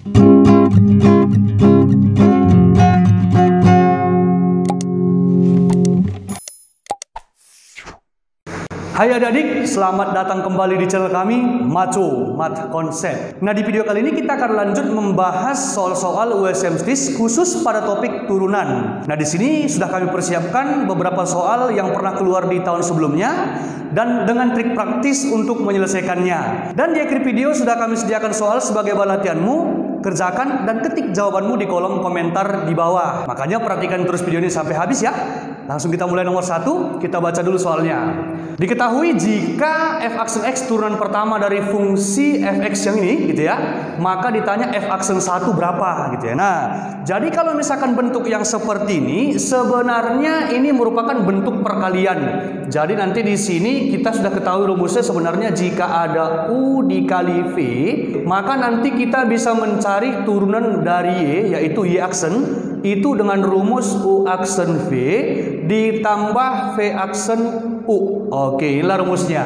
Hai adik-adik, selamat datang kembali di channel kami, Maco Math Concept. Nah, di video kali ini kita akan lanjut membahas soal-soal USM STIS khusus pada topik turunan. Nah, di sini sudah kami persiapkan beberapa soal yang pernah keluar di tahun sebelumnya dan dengan trik praktis untuk menyelesaikannya. Dan di akhir video sudah kami sediakan soal sebagai bahan latihanmu. Kerjakan dan ketik jawabanmu di kolom komentar di bawah. Makanya perhatikan terus video ini sampai habis ya. Langsung kita mulai nomor 1, kita baca dulu soalnya. Diketahui jika f aksen x turunan pertama dari fungsi fx yang ini gitu ya, maka ditanya f aksen 1 berapa gitu ya. Nah, jadi kalau misalkan bentuk yang seperti ini sebenarnya ini merupakan bentuk perkalian. Jadi nanti di sini kita sudah ketahui rumusnya sebenarnya jika ada u dikali v, maka nanti kita bisa mencari turunan dari y yaitu y aksen itu dengan rumus u aksen v ditambah v aksen u. Oke, inilah rumusnya.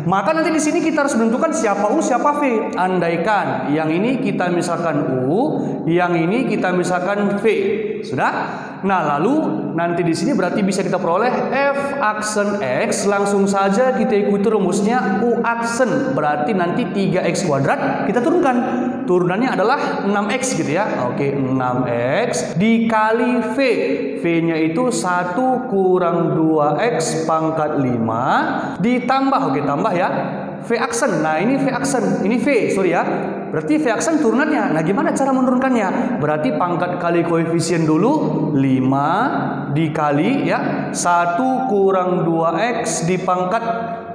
Maka nanti di sini kita harus menentukan siapa u, siapa v. Andaikan yang ini kita misalkan u, yang ini kita misalkan v. Sudah? Nah, lalu nanti di sini berarti bisa kita peroleh f aksen x, langsung saja kita ikuti rumusnya u aksen. Berarti nanti 3x kuadrat kita turunkan. Turunannya adalah 6x gitu ya. Oke, 6x dikali v. V-nya itu 1 kurang 2x pangkat 5 ditambah, oke tambah ya, v aksen. Nah, ini v aksen, ini v, sorry ya. Berarti v aksen turunannya. Nah, gimana cara menurunkannya? Berarti pangkat kali koefisien dulu, 5 dikali ya 1 kurang 2x dipangkat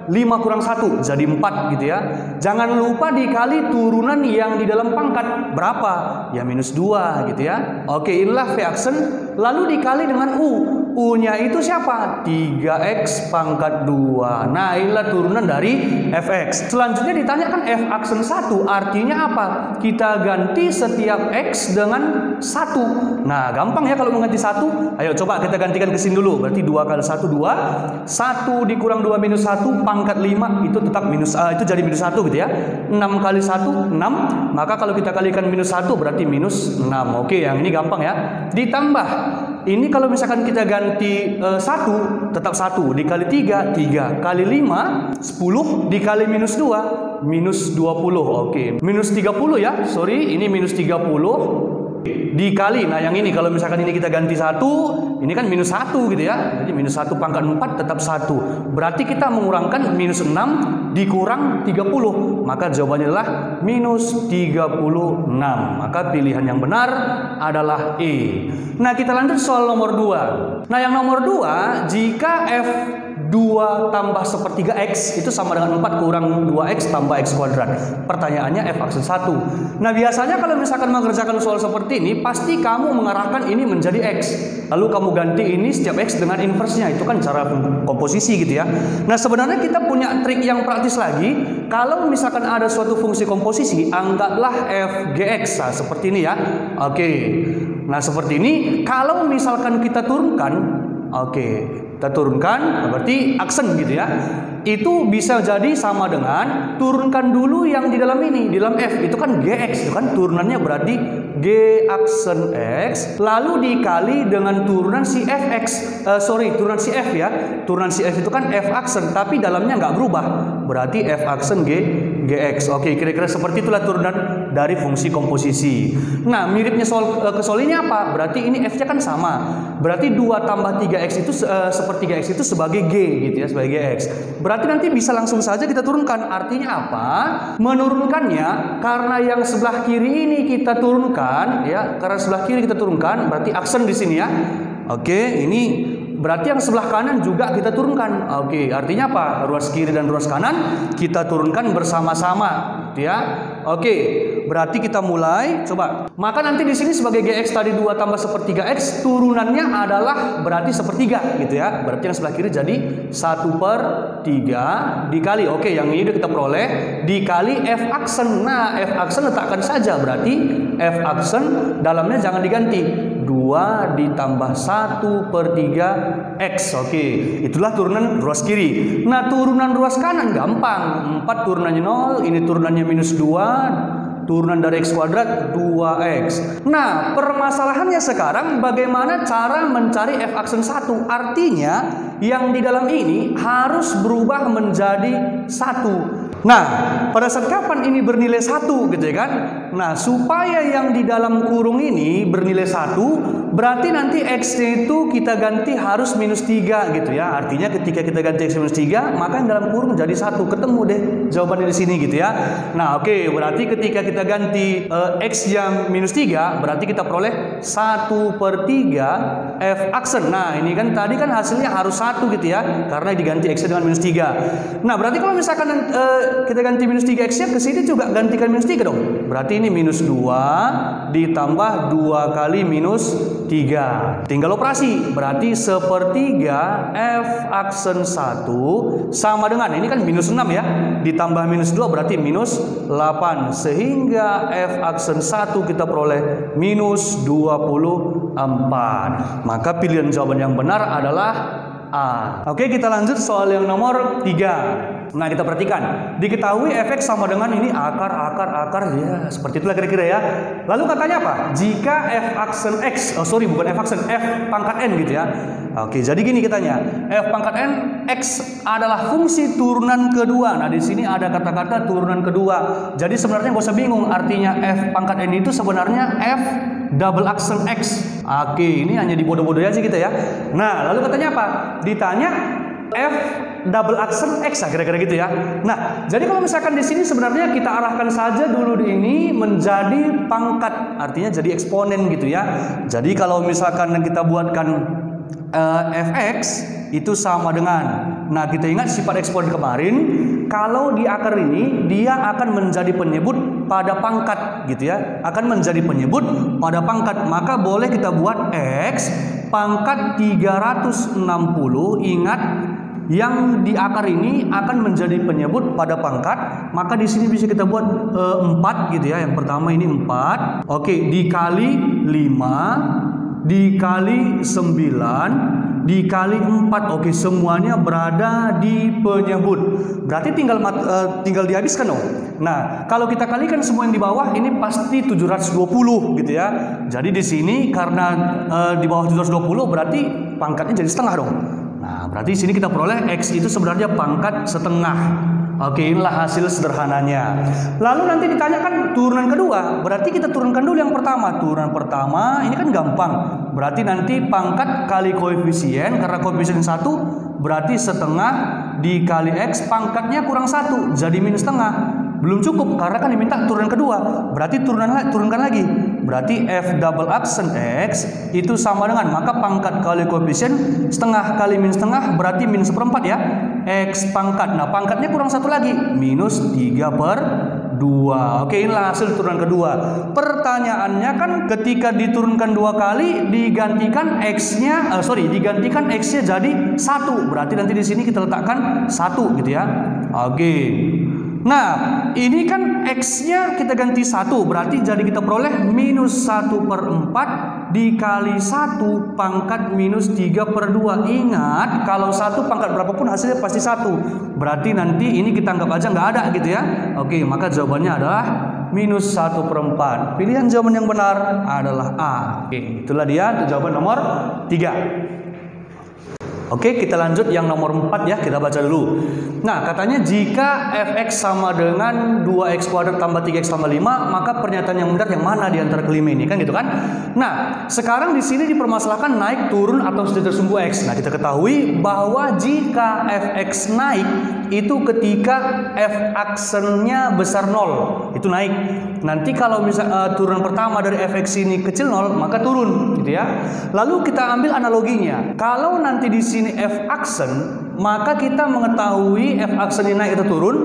5 kurang 1 jadi 4 gitu ya. Jangan lupa dikali turunan yang di dalam pangkat berapa? Ya minus 2 gitu ya. Oke, inilah v aksen. Lalu dikali dengan u. U-nya itu siapa? 3x pangkat 2. Nah, inilah turunan dari fx. Selanjutnya ditanyakan f aksen 1. Artinya apa? Kita ganti setiap x dengan 1. Nah, gampang ya kalau mengganti 1. Ayo coba kita gantikan ke sini dulu. Berarti 2 kali 1 2. 1 dikurang 2 minus 1 pangkat 5 itu tetap minus itu jadi minus 1 gitu ya. 6 kali 1 6. Maka kalau kita kalikan minus 1 berarti minus 6. Oke, yang ini gampang ya. Ditambah ini kalau misalkan kita ganti 1 tetap 1 dikali 3 3 kali 5 10 dikali minus 2 minus 20. Oke, minus 30 ya. Sorry, ini minus 30 dikali, nah yang ini kalau misalkan ini kita ganti 1, ini kan minus 1 gitu ya. Jadi minus 1 pangkat 4 tetap 1. Berarti kita mengurangkan minus 6 dikurang 30. Maka jawabannya adalah minus 36. Maka pilihan yang benar adalah E. Nah, kita lanjut soal nomor 2. Nah, yang nomor 2, jika f 2 tambah sepertiga x itu sama dengan 4 kurang 2x tambah x kuadrat. Pertanyaannya f aksen 1. Nah, biasanya kalau misalkan mengerjakan soal seperti ini, pasti kamu mengarahkan ini menjadi x. Lalu kamu ganti ini setiap x dengan inversnya. Itu kan cara komposisi gitu ya. Nah, sebenarnya kita punya trik yang praktis lagi. Kalau misalkan ada suatu fungsi komposisi, anggaplah f gx. Nah, seperti ini ya. Oke. Nah, seperti ini. Kalau misalkan kita turunkan, oke, kita turunkan berarti aksen gitu ya. Itu bisa jadi sama dengan turunkan dulu yang di dalam ini, di dalam f itu kan gx, itu kan turunannya berarti g aksen x lalu dikali dengan turunan si fx. Turunan si f ya. Turunan si f itu kan f aksen tapi dalamnya nggak berubah. Berarti f aksen gx. Oke, kira-kira seperti itulah turunan dari fungsi komposisi. Nah, miripnya ke soal ini apa? Berarti ini f-nya kan sama. Berarti 2 tambah 3x itu sepertiga x itu sebagai g gitu ya, sebagai x. Berarti nanti bisa langsung saja kita turunkan. Artinya apa? Menurunkannya karena yang sebelah kiri ini kita turunkan ya, karena sebelah kiri kita turunkan berarti aksen di sini ya. Oke, ini berarti yang sebelah kanan juga kita turunkan. Oke, artinya apa? Ruas kiri dan ruas kanan kita turunkan bersama-sama, gitu ya. Oke, berarti kita mulai. Coba. Maka nanti di sini sebagai gx tadi 2 tambah sepertiga x, turunannya adalah berarti sepertiga, gitu ya. Berarti yang sebelah kiri jadi 1/3 dikali. Oke, yang ini udah kita peroleh dikali f aksen. Nah, f aksen letakkan saja. Berarti f aksen dalamnya jangan diganti. 2 ditambah 1/3 x. Oke, itulah turunan ruas kiri. Nah, turunan ruas kanan gampang. 4 turunannya 0, ini turunannya minus 2 turunan dari X kuadrat 2X. Nah, permasalahannya sekarang bagaimana cara mencari F aksen 1? Artinya yang di dalam ini harus berubah menjadi 1. Nah, pada saat kapan ini bernilai 1 gitu ya kan? Nah, supaya yang di dalam kurung ini bernilai 1, berarti nanti X-nya itu kita ganti harus minus 3 gitu ya. Artinya ketika kita ganti X minus 3, maka yang dalam kurung jadi 1. Ketemu deh jawabannya di sini gitu ya. Nah, oke, berarti ketika kita ganti X yang minus 3, berarti kita peroleh 1/3 F aksen. Nah, ini kan tadi kan hasilnya harus 1 gitu ya, karena diganti X dengan minus 3. Nah, berarti kalau misalkan kita ganti minus 3X nya ke sini juga gantikan minus 3 dong. Berarti ini minus 2 ditambah 2 kali minus 3. Tinggal operasi. Berarti 1/3 F aksen 1 sama dengan, ini kan minus 6 ya, ditambah minus 2 berarti minus 8. Sehingga F aksen 1 kita peroleh minus 24. Maka pilihan jawaban yang benar adalah A. Oke, kita lanjut soal yang nomor 3. Nah, kita perhatikan. Diketahui Fx sama dengan ini akar ya, seperti itulah kira-kira ya. Lalu katanya apa? Jika F aksen X, bukan F aksen, F pangkat N gitu ya. Oke, jadi gini kitanya. F pangkat N, X adalah fungsi turunan kedua. Nah, di sini ada kata-kata turunan kedua. Jadi sebenarnya gak usah bingung, artinya F pangkat N itu sebenarnya F double aksen X. Oke, ini hanya dibodoh-bodoh aja kita ya. Nah, lalu katanya apa? Ditanya F double aksen X, kira-kira gitu ya. Nah, jadi kalau misalkan di sini sebenarnya kita arahkan saja dulu ini menjadi pangkat, artinya jadi eksponen gitu ya. Jadi kalau misalkan kita buatkan Fx itu sama dengan, nah kita ingat sifat eksponen kemarin, kalau di akar ini dia akan menjadi penyebut pada pangkat gitu ya, akan menjadi penyebut pada pangkat, maka boleh kita buat X pangkat 360. Ingat, yang di akar ini akan menjadi penyebut pada pangkat, maka di sini bisa kita buat 4 gitu ya. Yang pertama ini 4. Oke, dikali 5 dikali 9 dikali 4. Oke, semuanya berada di penyebut. Berarti tinggal dihabiskan dong. Nah, kalau kita kalikan semua yang di bawah ini pasti 720 gitu ya. Jadi di sini karena di bawah 720 berarti pangkatnya jadi setengah dong. Nah, berarti di sini kita peroleh X itu sebenarnya pangkat setengah. Oke, inilah hasil sederhananya. Lalu nanti ditanyakan turunan kedua, berarti kita turunkan dulu yang pertama. Turunan pertama ini kan gampang. Berarti nanti pangkat kali koefisien, karena koefisien 1 berarti setengah dikali X, pangkatnya kurang 1 jadi minus setengah. Belum cukup karena kan diminta turunan kedua. Berarti turunkan lagi. Berarti F double aksen X itu sama dengan, maka pangkat kali koefisien setengah kali minus setengah berarti minus 1/4 ya. X pangkat. Nah, pangkatnya kurang 1 lagi, minus 3/2. Oke, inilah hasil turunan kedua. Pertanyaannya kan ketika diturunkan 2 kali digantikan X-nya digantikan X-nya jadi 1. Berarti nanti di sini kita letakkan 1 gitu ya. Oke. Nah, ini kan X-nya kita ganti 1, berarti jadi kita peroleh minus 1/4 dikali 1 pangkat minus 3/2. Ingat, kalau 1 pangkat berapapun hasilnya pasti 1. Berarti nanti ini kita anggap aja nggak ada gitu ya. Oke, maka jawabannya adalah minus 1/4. Pilihan jawaban yang benar adalah A. Oke, itulah dia jawaban nomor 3. Oke, kita lanjut yang nomor 4 ya, kita baca dulu. Nah, katanya jika Fx sama dengan 2x kuadrat tambah 3x tambah 5, maka pernyataan yang benar yang mana di antara kelima ini, kan gitu kan? Nah, sekarang di sini dipermasalahkan naik, turun atau sudah tersumbu x. Nah, kita ketahui bahwa jika Fx naik itu ketika F aksennya besar 0, itu naik. Nanti kalau misalnya turunan pertama dari Fx ini kecil 0, maka turun gitu ya. Lalu kita ambil analoginya. Kalau nanti di sini F aksen, maka kita mengetahui F aksen ini naik atau turun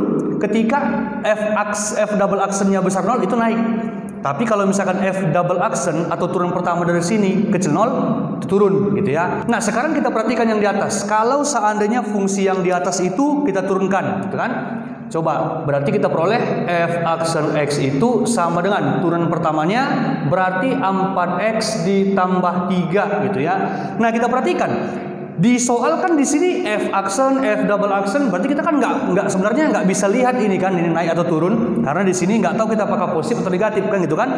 ketika F double aksennya besar 0 itu naik. Tapi kalau misalkan F double aksen atau turunan pertama dari sini kecil 0, itu turun gitu ya. Nah, sekarang kita perhatikan yang di atas. Kalau seandainya fungsi yang di atas itu kita turunkan gitu kan. Coba, berarti kita peroleh F aksen X itu sama dengan turunan pertamanya berarti 4X ditambah 3 gitu ya. Nah, kita perhatikan Di soal kan di sini F aksen, F double aksen, berarti kita kan sebenarnya nggak bisa lihat ini kan, ini naik atau turun, karena di sini nggak tahu kita apakah positif atau negatif kan gitu kan.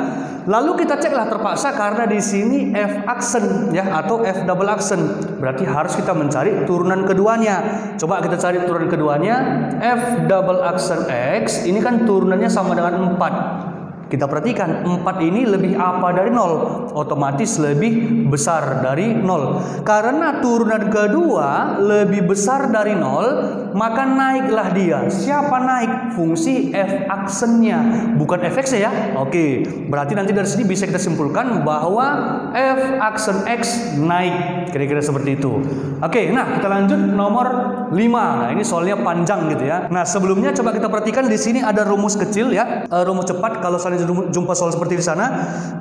Lalu kita ceklah terpaksa karena di sini F aksen ya atau F double aksen, berarti harus kita mencari turunan keduanya. Coba kita cari turunan keduanya, F double aksen X, ini kan turunannya sama dengan 4. Kita perhatikan 4 ini lebih apa dari 0? Otomatis lebih besar dari 0. Karena turunan kedua lebih besar dari 0, maka naiklah dia. Siapa naik? Fungsi F aksennya, bukan Fx ya. Oke, berarti nanti dari sini bisa kita simpulkan bahwa F aksen X naik. Kira-kira seperti itu. Oke, nah kita lanjut nomor 5. Nah, ini soalnya panjang gitu ya. Nah, sebelumnya coba kita perhatikan di sini ada rumus kecil ya. Rumus cepat kalau saya jumpa soal seperti di sana.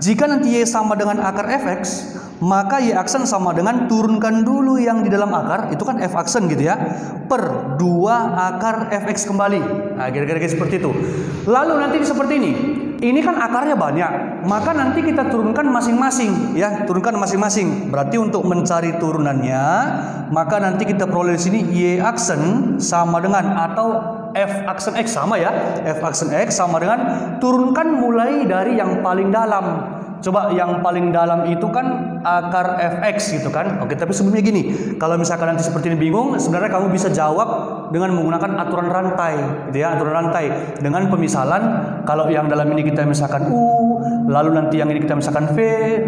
Jika nanti Y sama dengan akar Fx, maka Y aksen sama dengan turunkan dulu yang di dalam akar, itu kan F aksen gitu ya, per 2 akar Fx kembali. Nah, kira-kira seperti itu. Lalu nanti seperti ini. Ini kan akarnya banyak, maka nanti kita turunkan masing-masing ya, turunkan masing-masing. Berarti untuk mencari turunannya, maka nanti kita peroleh di sini Y aksen sama dengan atau F aksen X sama ya, F aksen X sama dengan turunkan mulai dari yang paling dalam. Coba yang paling dalam itu kan akar Fx gitu kan. Oke, tapi sebelumnya gini, kalau misalkan nanti seperti ini bingung, sebenarnya kamu bisa jawab dengan menggunakan aturan rantai gitu ya, aturan rantai dengan pemisalan. Kalau yang dalam ini kita misalkan U, lalu nanti yang ini kita misalkan V,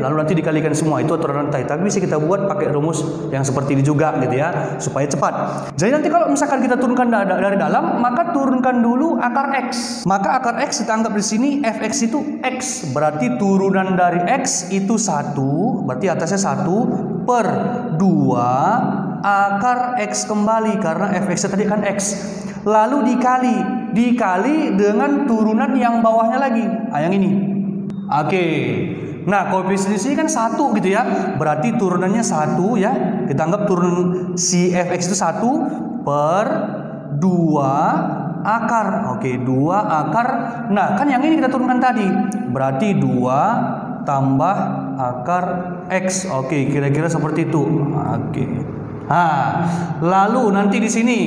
lalu nanti dikalikan semua, itu aturan rantai. Tapi bisa kita buat pakai rumus yang seperti ini juga gitu ya, supaya cepat. Jadi nanti kalau misalkan kita turunkan dari dalam, maka turunkan dulu akar X. Maka akar X kita anggap di sini Fx itu X, berarti turunan dari X itu 1, berarti atasnya 1 per 2 akar X kembali, karena Fx tadi kan X. Lalu dikali dengan turunan yang bawahnya lagi, yang ini. Oke. Nah, koefisien di sini kan 1 gitu ya, berarti turunannya 1 ya. Kita anggap turunan si Fx itu 1 per 2 akar. Oke, 2 akar. Nah, kan yang ini kita turunkan tadi, berarti 2 tambah akar X. Oke, kira-kira seperti itu. Oke. Nah, lalu nanti di sini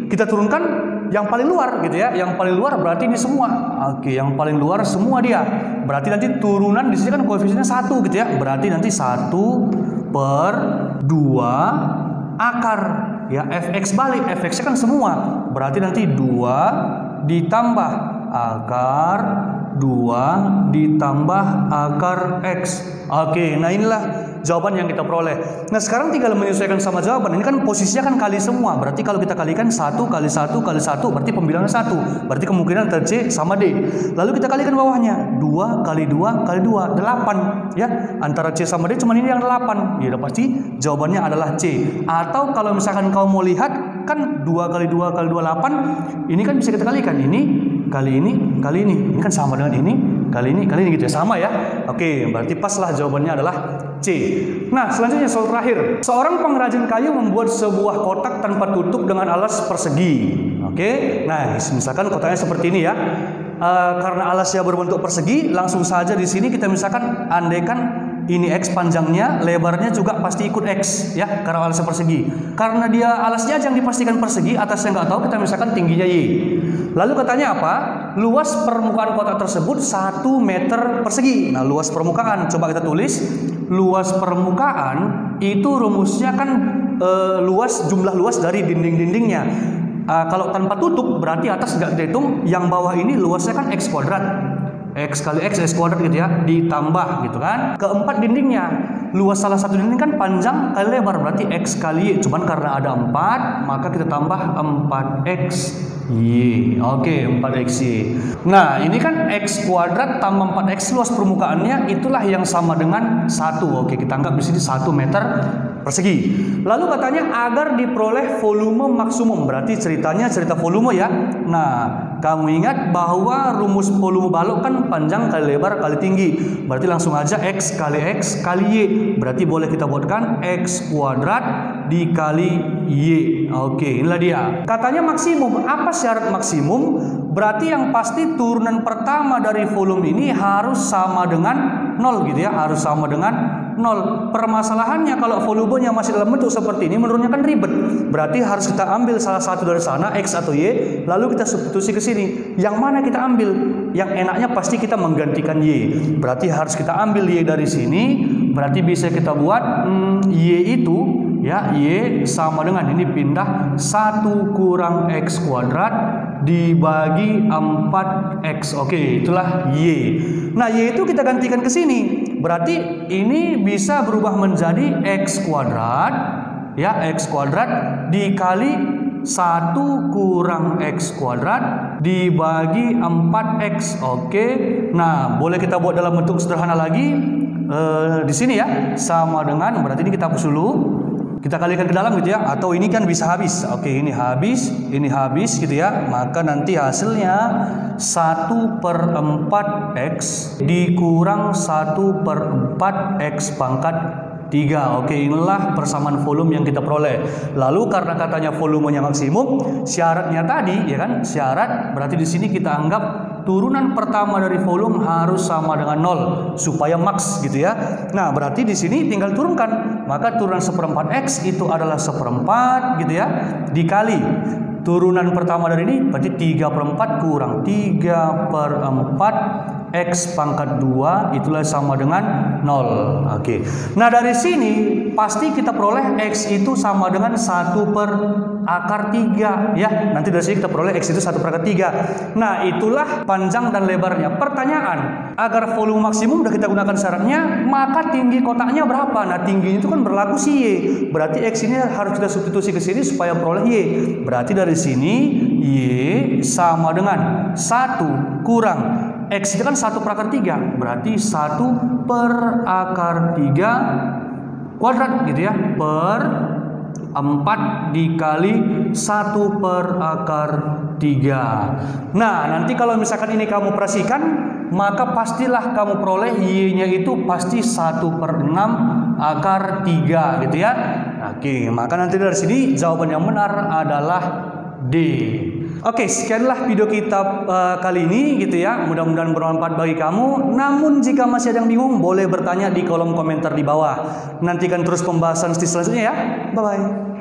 kita turunkan yang paling luar gitu ya. Yang paling luar berarti ini semua. Oke, yang paling luar semua dia. Berarti nanti turunan di sini kan koefisiennya 1 gitu ya. Berarti nanti 1 per 2 akar ya, Fx balik. Fx kan semua. Berarti nanti 2 ditambah akar 2 ditambah akar X. Oke, nah inilah jawaban yang kita peroleh. Nah, sekarang tinggal menyesuaikan sama jawaban. Ini kan posisinya kan kali semua. Berarti kalau kita kalikan 1 kali 1 kali 1, berarti pembilangan 1. Berarti kemungkinan antara C sama D. Lalu kita kalikan bawahnya. 2 kali 2 kali 2, 8. Ya, antara C sama D cuma ini yang 8. Ya, pasti jawabannya adalah C. Atau kalau misalkan kau mau lihat, kan 2 kali 2 kali 2, 8. Ini kan bisa kita kalikan. Ini kali ini kali ini. Ini kan sama dengan ini kali ini gitu ya, sama ya. Oke, berarti paslah jawabannya adalah C. Nah, selanjutnya soal terakhir. Seorang pengrajin kayu membuat sebuah kotak tanpa tutup dengan alas persegi. Oke, nah misalkan kotaknya seperti ini ya. Karena alasnya berbentuk persegi, langsung saja di sini kita misalkan andaikan ini X panjangnya, lebarnya juga pasti ikut X ya, karena alasnya persegi. Karena dia alasnya aja yang dipastikan persegi, atasnya nggak tahu, kita misalkan tingginya Y. Lalu katanya apa? Luas permukaan kotak tersebut 1 meter persegi. Nah, luas permukaan, coba kita tulis. Luas permukaan itu rumusnya kan jumlah luas dari dinding-dindingnya. Kalau tanpa tutup berarti atas nggak kita hitung, yang bawah ini luasnya kan X kuadrat. X kali X, X kuadrat gitu ya, ditambah gitu kan. Keempat dindingnya, luas salah satu dinding kan panjang kali lebar, berarti X kali Y. Cuman karena ada 4, maka kita tambah 4X Y. Oke, 4X Y. Nah, ini kan X kuadrat tambah 4X, luas permukaannya itulah yang sama dengan 1. Oke, kita anggap di sini 1 meter persegi. Lalu katanya agar diperoleh volume maksimum, berarti ceritanya cerita volume ya. Nah, kamu ingat bahwa rumus volume balok kan panjang kali lebar kali tinggi, berarti langsung aja X kali Y. Berarti boleh kita buatkan X kuadrat dikali Y. Oke, inilah dia. Katanya maksimum. Apa syarat maksimum? Berarti yang pasti turunan pertama dari volume ini harus sama dengan 0 gitu ya, harus sama dengan 0. Permasalahannya kalau volumenya masih dalam bentuk seperti ini, menurunnya kan ribet. Berarti harus kita ambil salah satu dari sana, X atau Y, lalu kita substitusi ke sini. Yang mana kita ambil? Yang enaknya pasti kita menggantikan Y. Berarti harus kita ambil Y dari sini. Berarti bisa kita buat Y itu, ya, Y sama dengan ini pindah 1 kurang X kuadrat dibagi 4X. Oke, itulah Y. Nah, Y itu kita gantikan ke sini. Berarti ini bisa berubah menjadi X kuadrat, ya, X kuadrat dikali 1 kurang X kuadrat dibagi 4X. Oke. Nah, boleh kita buat dalam bentuk sederhana lagi. Di sini ya, sama dengan, berarti ini kita hapus dulu. Kita kalikan ke dalam gitu ya, atau ini kan bisa habis. Oke, ini habis gitu ya. Maka nanti hasilnya 1/4X dikurang 1/4X pangkat 3. Oke, inilah persamaan volume yang kita peroleh. Lalu karena katanya volumenya maksimum, syaratnya tadi ya kan, syarat berarti di sini kita anggap turunan pertama dari volume harus sama dengan 0 supaya max gitu ya. Nah, berarti di sini tinggal turunkan. Maka turunan 1/4X itu adalah 1/4 gitu ya, dikali turunan pertama dari ini berarti 3/4 kurang 3/4 X pangkat 2 itulah sama dengan 0. Oke. Nah, dari sini pasti kita peroleh X itu sama dengan 1/3 ya. Nanti dari sini kita peroleh X itu 1/3. Nah, itulah panjang dan lebarnya. Pertanyaan, agar volume maksimum udah kita gunakan syaratnya, maka tinggi kotaknya berapa? Nah, tingginya itu kan berlaku si Y. Berarti X ini harus kita substitusi ke sini supaya peroleh Y. Berarti dari sini Y sama dengan 1 kurang X itu kan 1/3, berarti 1/3 kuadrat gitu ya, per 4 dikali 1/3. Nah, nanti kalau misalkan ini kamu operasikan, maka pastilah kamu peroleh Y-nya itu pasti 1/6/3 gitu ya. Oke, maka nanti dari sini jawaban yang benar adalah D. Oke, sekianlah video kita kali ini gitu ya. Mudah-mudahan bermanfaat bagi kamu. Namun jika masih ada yang bingung, boleh bertanya di kolom komentar di bawah. Nantikan terus pembahasan selanjutnya ya. Bye-bye.